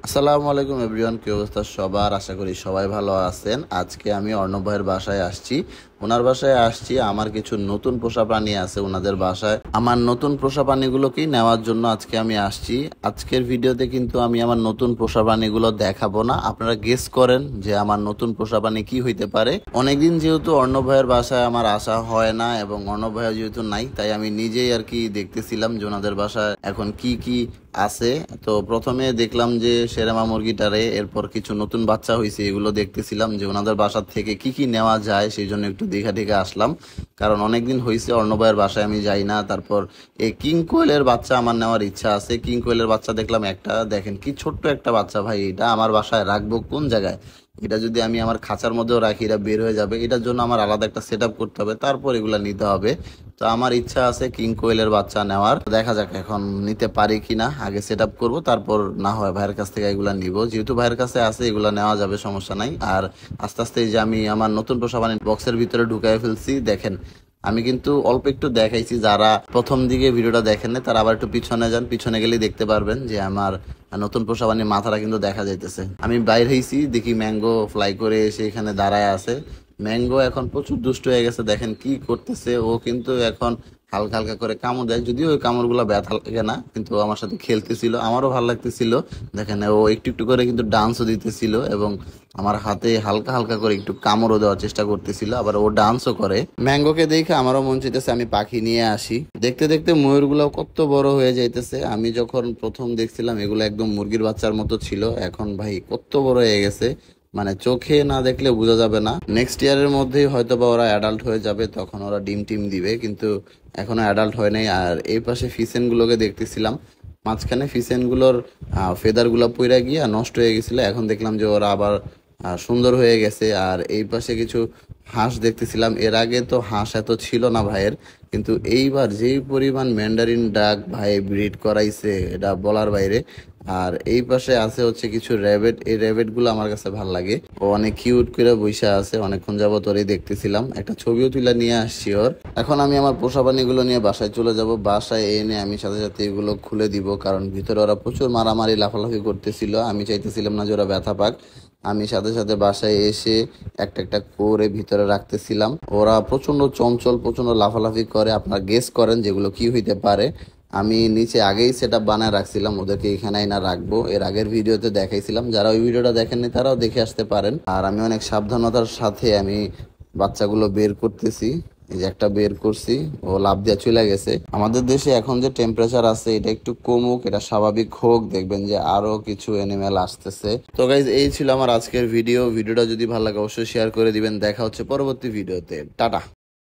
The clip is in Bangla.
আসসালামু আলাইকুম এভরিওয়ান, কি অবস্থা সবার? আশা করি সবাই ভালো আছেন। আজকে আমি অর্ণব ভাইয়ের বাসায় আসছি। ওনার বাসায় আসছি, আমার কিছু নতুন পোষা প্রাণী আছে ওনাদের বাসায়। আমার নতুন পোষা প্রাণীগুলোকেই নেওয়ার জন্য আজকে আমি আসছি। আজকের ভিডিওতে কিন্তু আমি আমার নতুন পোষা প্রাণীগুলো দেখাবো না, আপনারা গেস করেন যে আমার নতুন পোষা প্রাণী কি হইতে পারে। অনেকদিন যেহেতু অর্ণব ভাইয়ের বাসায় আমার আসা হয় না এবং অর্ণব ভাইয়া যেহেতু নাই, তাই আমি নিজেই আর কি দেখতেছিলাম যে ওনাদের বাসায় এখন কি কি আছে। তো প্রথমে দেখলাম যে সেরেমা মুরগিটারে, এরপর কিছু নতুন বাচ্চা হয়েছে, এগুলো দেখতেছিলাম যে ওনাদের বাসা থেকে কি কি নেওয়া যায়, সেই জন্য একটু দেখা টেখে আসলাম। কারণ অনেকদিন হয়েছে অর্ণবের বাসায় আমি যাই না। তারপর এই কিং কোয়েলের বাচ্চা আমার নেওয়ার ইচ্ছা আছে। কিং কোয়েলের বাচ্চা দেখলাম একটা, দেখেন কি ছোট্ট একটা বাচ্চা ভাই। এটা আমার বাসায় রাখবো কোন জায়গায়? এটা যদি আমি আমার খাঁচার মধ্যেও রাখি এটা বের হয়ে যাবে। এটার জন্য আমার আলাদা একটা সেট আপ করতে হবে, তারপর এগুলা নিতে হবে। তো আমার ইচ্ছা আছে কিং কোয়েলের বাচ্চা নেওয়ার। দেখা যাক এখন নিতে পারি কিনা, আগে সেট আপ করবো, তারপর না হয় ভাইয়ের কাছ থেকে এগুলা নিব। যেহেতু ভাইয়ের কাছে আছে এগুলা নেওয়া যাবে, সমস্যা নাই। আর আস্তে আস্তে এই যে আমি আমার নতুন পোষা প্রাণী বক্সের ভিতরে ঢুকাই ফেলছি। দেখেন আমি কিন্তু অল্প একটু দেখাইছি, যারা প্রথম দিকে ভিডিওটা দেখেন না তারা আবার একটু পিছনে যান, পিছনে গেলে দেখতে পারবেন যে আমার নতুন পোষা প্রাণীর মাথাটা কিন্তু দেখা যাইতেছে। আমি বাইর হয়েছি, দেখি ম্যাঙ্গো ফ্লাই করে এসে এখানে দাঁড়ায় আছে। ম্যাঙ্গো এখন প্রচুর দুষ্ট হয়ে গেছে, দেখেন কি করতেছে ও। কিন্তু এখন হালকা হালকা করে কামড় দেয়, যদিও ওই কামড়গুলো ব্যথা লাগে না, কিন্তু ও আমার সাথে খেলতেছিল, আমারও ভালো লাগতেছিল। দেখেন ও একটু একটু করে কিন্তু ডান্সও দিতেছিল এবং আমার হাতে হালকা হালকা করে একটু কামড়ও দেওয়ার চেষ্টা করতেছিল, আবার ও ডান্সও করে। ম্যাঙ্গোকে দেখে আমারও মন চাইতেছে আমি পাখি নিয়ে আসি। দেখতে দেখতে ময়ূরগুলো কত বড় হয়ে যাইতেছে। আমি যখন প্রথম দেখছিলাম এগুলো একদম মুরগির বাচ্চার মতো ছিল, এখন ভাই কত বড় হয়ে গেছে, মানে চোখে না দেখলে বোঝা যাবে না। নেক্সট ইয়ারের মধ্যেই হয়তো বা ওরা অ্যাডাল্ট হয়ে যাবে, তখন ওরা ডিম টিম দিবে, কিন্তু এখনো অ্যাডাল্ট হয় নাই। আর এই পাশে ফিসেন গুলোকে দেখতেছিলাম, মাঝখানে ফিসেন গুলোর ফেদার গুলো পইরা গিয়া নষ্ট হয়ে গেছিল, এখন দেখলাম যে ওরা আবার সুন্দর হয়ে গেছে। আর এই পাশে কিছু হাঁস দেখতেছিলাম, এর আগে তো হাঁস এত ছিল না ভাইয়ের, কিন্তু এইবার যেই পরিমাণ ম্যান্ডারিন ডাক ভাই ব্রিড করাইছে এটা বলার বাইরে। আর এই পাশে আছে হচ্ছে কিছু র্যাবেট, এই র্যাবেট গুলো আমার কাছে ভালো লাগে, ও অনেক কিউট করে বইসা আছে। অনেকক্ষণ যাবত ওরই দেখতেছিলাম, একটা ছবিও তুলে নিয়ে আসছি ওর। এখন আমি আমার পোষা প্রাণীগুলো নিয়ে বাসায় চলে যাব। বাসায় এনে আমি সাথে সাথে এগুলো খুলে দিব, কারণ ভিতরে ওরা প্রচুর মারামারি লাফালাফি করতেছিল, আমি চাইতেছিলাম না যে ওরা ব্যথা পাক। আমি সাথে সাথে বাসায় এসে একটা একটা করে ভিতরে রাখতেছিলাম। ওরা প্রচন্ড চঞ্চল, প্রচন্ড লাফালাফি করে, আপনার গেস করেন যেগুলো কি হইতে পারে। আমি নিচে আগেই সেট আপ বানায় রাখছিলাম, ওদেরকে এখানে না রাখবো, এর আগের ভিডিওতে দেখাইছিলাম, যারা ওই ভিডিওটা দেখেননি তারাও দেখে আসতে পারেন। আর আমি অনেক সাবধানতার সাথে আমি বাচ্চাগুলো বের করতেছি। এই যে একটা বের করছি, ও লাফ দিয়ে চলে গেছে। আমাদের দেশে এখন যে টেম্পারেচার আছে এটা একটু কমুক, এটা স্বাভাবিক হোক, দেখবেন যে আরো কিছু অ্যানিমেল আসতেছে। তো গাইজ এই ছিল আমার আজকের ভিডিওটা যদি ভালো লাগে অবশ্যই শেয়ার করে দিবেন। দেখা হচ্ছে পরবর্তী ভিডিওতে। টাটা।